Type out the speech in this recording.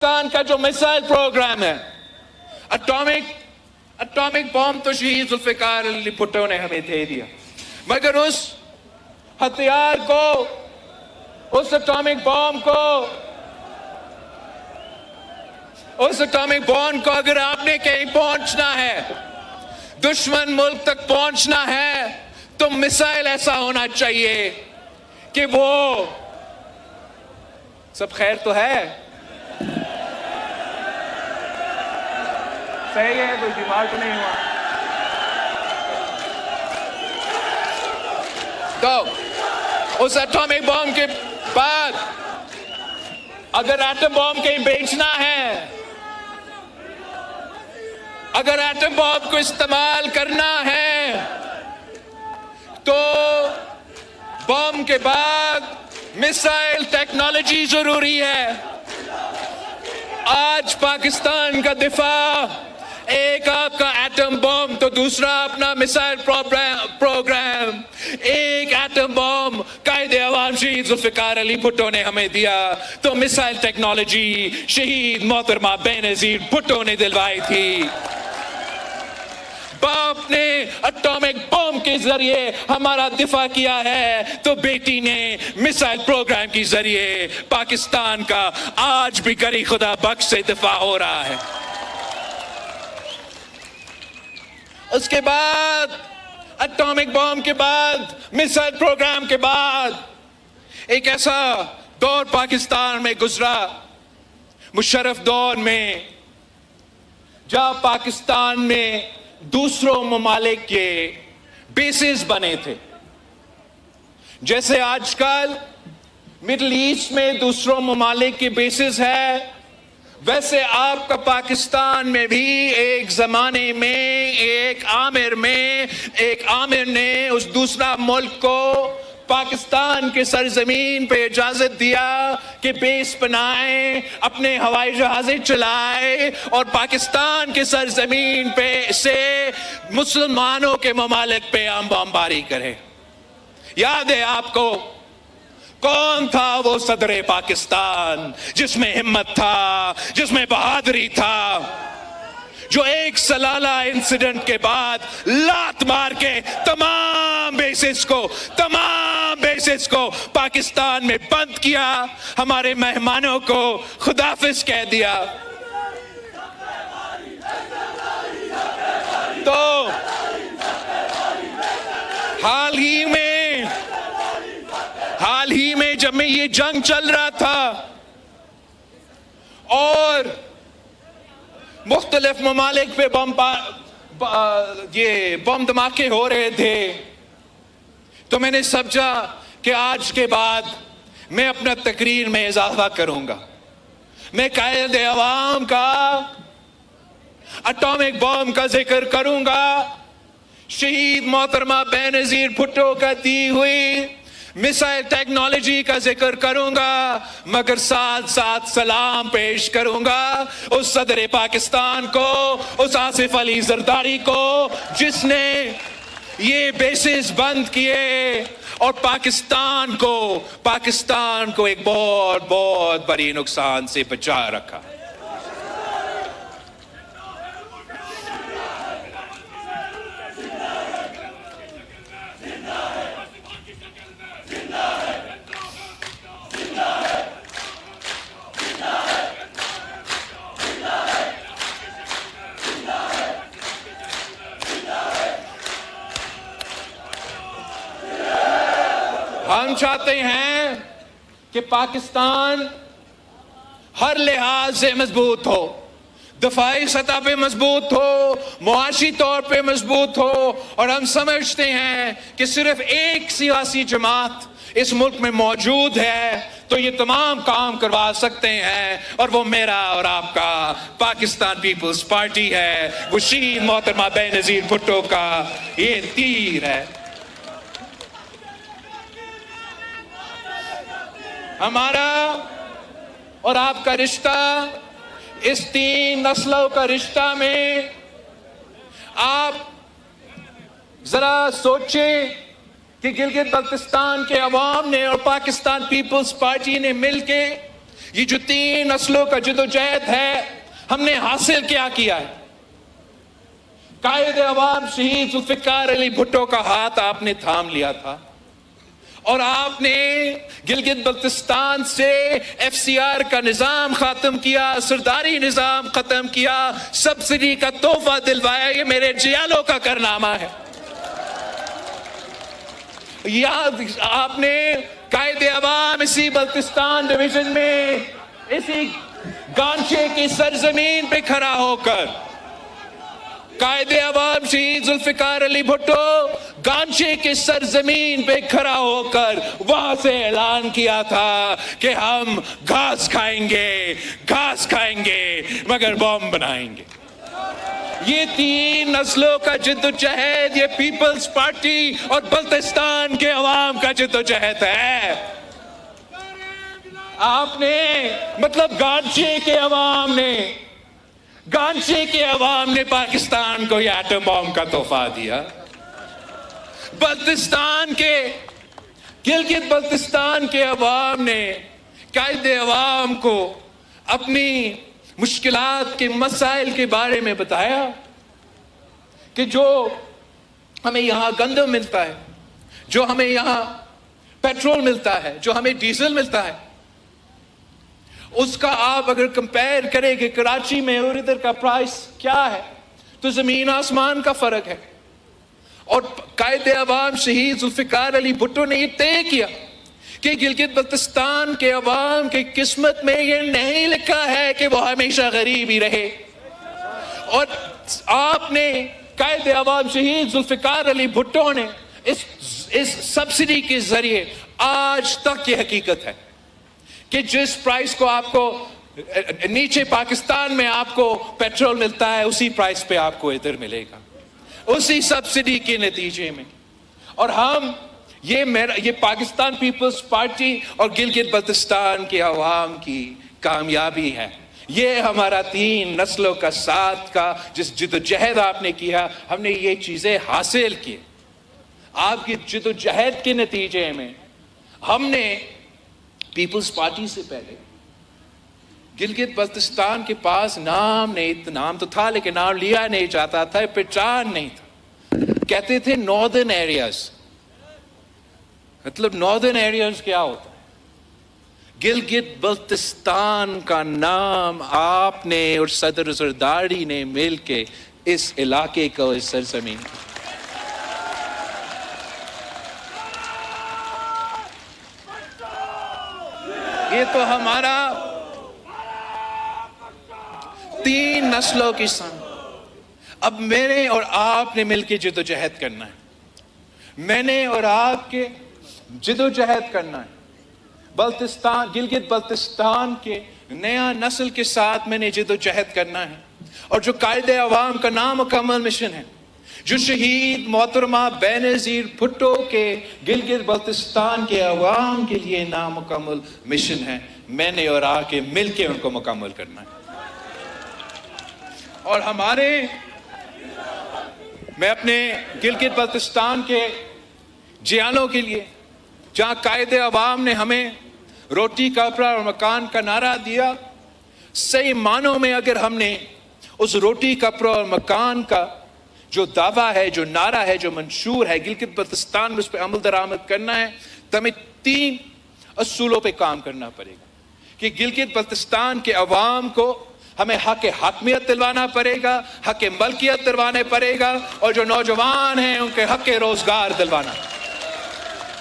पाकिस्तान का जो missile programme है, एटॉमिक बॉम्ब तो शहीद जुल्फिकार अली भुट्टो ने हमें दे दिया, मगर उस हथियार को, उस एटॉमिक बॉम्ब को अगर आपने कहीं पहुंचना है, दुश्मन मुल्क तक पहुंचना है, तो मिसाइल ऐसा होना चाहिए कि वो सब खैर तो है, सही है, कोई बीमार तो नहीं हुआ। तो उस एटॉमिक बॉम्ब के बाद अगर एटम बॉम्ब कहीं बेचना है, अगर एटम बॉम्ब को इस्तेमाल करना है, तो बॉम्ब के बाद मिसाइल टेक्नोलॉजी जरूरी है। आज पाकिस्तान का दिफा, एक आपका एटम बॉम्ब तो दूसरा अपना मिसाइल प्रोग्राम। एक एटम बॉम्ब कायदे अवाम शहीद जुल्फिकार अली भुट्टो ने हमें दिया, तो मिसाइल टेक्नोलॉजी शहीद मोहतरमा बेनजीर भुट्टो ने दिलवाई थी। बाप ने एटॉमिक बॉम्ब के जरिए हमारा दिफा किया है, तो बेटी ने मिसाइल प्रोग्राम के जरिए पाकिस्तान का आज भी गरी खुदा बख्श से दिफा हो रहा है। उसके बाद एटॉमिक बॉम्ब के बाद, मिसाइल प्रोग्राम के बाद, एक ऐसा दौर पाकिस्तान में गुजरा, मुशर्रफ दौर में, जहां पाकिस्तान में दूसरों ममालिक के बेसिस बने थे। जैसे आजकल मिडिल ईस्ट में दूसरों ममालिक के बेसिस है, वैसे आपका पाकिस्तान में भी एक जमाने में एक आमिर ने उस दूसरा मुल्क को पाकिस्तान के सरजमीन पे इजाजत दिया कि बेस बनाए, अपने हवाई जहाज़ें चलाए और पाकिस्तान के सरजमीन पे से मुसलमानों के ममालिक पे बमबारी करे। याद है आपको कौन था वो सदरे पाकिस्तान जिसमें हिम्मत था, जिसमें बहादुरी था, जो एक सलाला इंसिडेंट के बाद लात मार के तमाम बेसिस को पाकिस्तान में बंद किया, हमारे मेहमानों को खुदाफिज कह दिया। तो हाल ही में जब में ये जंग चल रहा था और मुख्तलिफ ममालिक पे बम धमाके हो रहे थे, तो मैंने समझा कि आज के बाद मैं अपना तकरीर में इजाफा करूंगा। मैं कायदे अवाम का एटॉमिक बॉम्ब का जिक्र करूंगा, शहीद मोहतरमा बेनजीर भुट्टो का दी हुई मिसाइल टेक्नोलॉजी का जिक्र करूंगा, मगर साथ साथ सलाम पेश करूंगा उस सदर पाकिस्तान को, उस आसिफ अली जरदारी को, जिसने ये बेसिस बंद किए और पाकिस्तान को एक बहुत बड़ी नुकसान से बचा रखा। हम चाहते हैं कि पाकिस्तान हर लिहाज से मजबूत हो, दफाई सतह पे मजबूत हो, मुआशी तौर पे मजबूत हो, और हम समझते हैं कि सिर्फ एक सियासी जमात इस मुल्क में मौजूद है तो ये तमाम काम करवा सकते हैं, और वो मेरा और आपका पाकिस्तान पीपल्स पार्टी है। वो शहीद मोहतरमा बेनजीर भुट्टो का ये तीर है। हमारा और आपका रिश्ता, इस तीन नस्लों का रिश्ता में आप जरा सोचें कि गिलगित बल्तिस्तान के अवाम ने और पाकिस्तान पीपल्स पार्टी ने मिलके ये जो 3 नस्लों का जद्दोजहद है, हमने हासिल क्या किया है? कायदे अवाम शहीद जुल्फिकार अली भुट्टो का हाथ आपने थाम लिया था और आपने गिलगित बल्तिस्तान से FCR का निजाम खत्म किया, सरदारी निजाम खत्म किया, सब्सिडी का तोहफा दिलवाया। ये मेरे जियालों का कारनामा है। याद आपने कायदे अवाम इसी बल्तिस्तान डिवीजन में, इसी गांचे की सरजमीन पे खड़ा होकर, कायदे अवाम शहीद जुल्फिकार अली भुट्टो गांचे के सरजमीन पे खड़ा होकर वहां से ऐलान किया था कि हम घास खाएंगे मगर बॉम्ब बनाएंगे। ये 3 नस्लों का जद्दोजहद, ये पीपल्स पार्टी और बल्तिस्तान के अवाम का जद्दोजहद है। आपने मतलब गांचे के अवाम ने पाकिस्तान को ये एटम बॉम्ब का तोहफा दिया। गिलगित बल्तिस्तान के अवाम ने कायदे अवाम को अपनी मुश्किलात के मसाइल के बारे में बताया कि जो हमें यहां गंदम मिलता है, जो हमें यहां पेट्रोल मिलता है, जो हमें डीजल मिलता है, उसका आप अगर कंपेयर करें कि कराची में और इधर का प्राइस क्या है, तो जमीन आसमान का फर्क है। और कायदे अवाम शहीद जुल्फिकार अली भुट्टो ने यह तय किया कि गिलगित बल्तिस्तान के अवाम की किस्मत में यह नहीं लिखा है कि वह हमेशा गरीब ही रहे। और आपने कायदे अवाम शहीद जुल्फिकार अली भुट्टो ने इस सब्सिडी के जरिए आज तक की हकीकत है कि जिस प्राइस को आपको नीचे पाकिस्तान में आपको पेट्रोल मिलता है, उसी प्राइस पे आपको इधर मिलेगा, उसी सब्सिडी के नतीजे में। और हम ये पाकिस्तान पीपल्स पार्टी और गिलगित बल्तिस्तान के अवाम की कामयाबी है। ये हमारा 3 नस्लों का साथ का जिस जद्दोजहद आपने किया, हमने ये चीजें हासिल की। आपकी जद्दोजहद के नतीजे में हमने पीपल्स पार्टी से पहले गिलगित बल्तिस्तान के पास नाम तो था लेकिन नाम लिया नहीं जाता था, पहचान नहीं था। कहते थे नॉर्दर्न एरियाज। मतलब नॉर्दर्न एरियाज क्या होता है? गिलगित बल्तिस्तान का नाम आपने और सदर जरदारी ने मिलके इस इलाके को, इस सरजमीन को, ये तो हमारा 3 नस्लों की सन। अब मैंने और आपने मिलकर जद्दोजहद करना है, मैंने और आपके जद्दोजहद करना है। गिलगित बल्तिस्तान के नया नस्ल के साथ मैंने जद्दोजहद करना है। और जो कायदे अवाम का नामुकम्मल मिशन है, जो शहीद मोहतरमा बेनज़ीर भुट्टो के गिलगित बल्तिस्तान के अवाम के लिए नामुकम्मल मिशन है, मैंने और आके मिलके उनको मुकम्मल करना है। और मैं अपने गिलगित बल्तिस्तान के जियालों के लिए, जहां कायदे अवाम ने हमें रोटी कपड़ा और मकान का नारा दिया, सही मानों में अगर हमने उस रोटी कपड़ा और मकान का जो दावा है, जो नारा है, जो मंशूर है गिलगित बल्तिस्तान में, उस पर अमल दरामद करना है तो हमें 3 असूलों पे काम करना पड़ेगा। कि गिलगित बल्तिस्तान के अवाम को हमें हक हाकमियत दिलवाना पड़ेगा, हक मलकियत दिलवाने पड़ेगा, और जो नौजवान हैं उनके हक रोजगार दिलवाना।